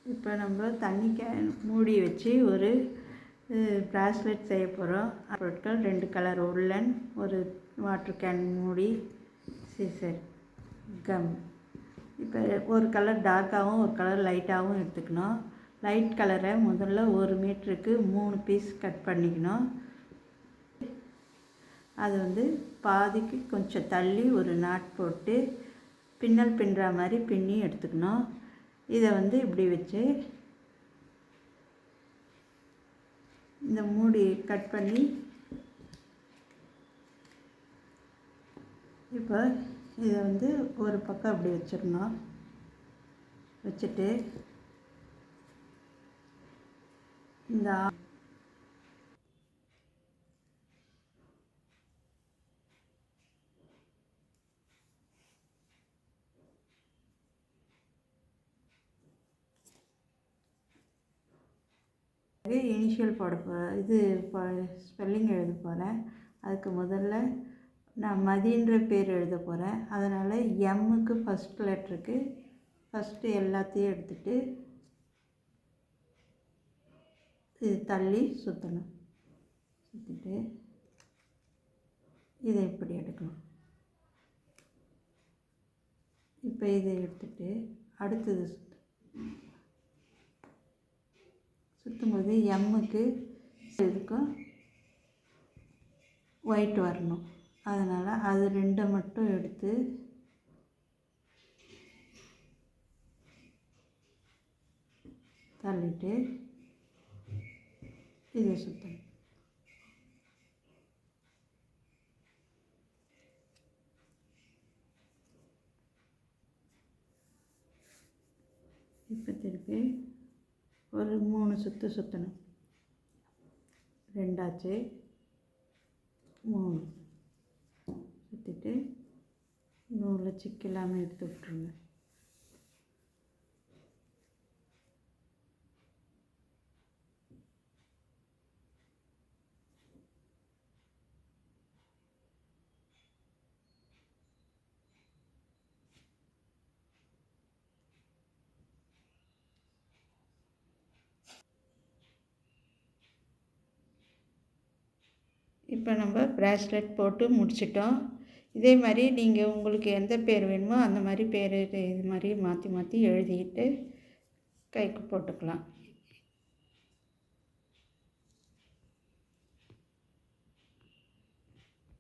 இப்போ நம்ம தண்ணி கேன் மூடி வச்சு ஒரு ப்ராஸ்லெட் செய்ய போகிறோம். பொருட்கள் 2 கலர் உல்லன், ஒரு வாட்டர் கேன் மூடி, சீசர், கம். இப்போ ஒரு கலர் டார்க்காகவும் ஒரு கலர் லைட்டாகவும் எடுத்துக்கணும். லைட் கலரை முதல்ல 1 மீட்டருக்கு 3 பீஸ் கட் பண்ணிக்கணும். அது பாதிக்கு கொஞ்சம் தள்ளி ஒரு நாட் போட்டு பின்னல் பின்னுற மாதிரி பின்னி எடுத்துக்கணும். இதை இப்படி வச்சு இந்த மூடி கட் பண்ணி இப்போ இதை ஒரு பக்கம் அப்படி வச்சிடணும். வச்சுட்டு இந்த இனிஷியல் போட ஸ்பெல்லிங் எழுத போகிறேன். அதுக்கு முதல்ல நான் மதின்ற பேர் எழுத போகிறேன். அதனால் எம்முக்கு ஃபஸ்ட் லெட்டருக்கு ஃபஸ்ட்டு எல்லாத்தையும் எடுத்துகிட்டு இது தள்ளி சுற்றணும். சுற்றிட்டு இதை இப்படி எடுக்கணும். இப்போ இதை எடுத்துகிட்டு அடுத்தது சுற்றும்போது எம்முக்கு இதுக்கும் ஒயிட் வரணும். அதனால் அது 2 மட்டும் எடுத்து தள்ளிட்டு இதை சுற்றணும். இப்போ திருப்பி ஒரு 3 சுற்று சுற்றணும். 2 ஆச்சு, 3 சுற்றிட்டு நூலில் சிக்கு இல்லாமல் எடுத்து விட்ருங்க. இப்போ நம்ம ப்ராஸ்லெட் போட்டு முடிச்சிட்டோம். இதே மாதிரி நீங்கள் உங்களுக்கு எந்த பேர் வேணுமோ அந்த மாதிரி பேர் இது மாதிரி மாற்றி மாற்றி எழுதிக்கிட்டு கைக்கு போட்டுக்கலாம்.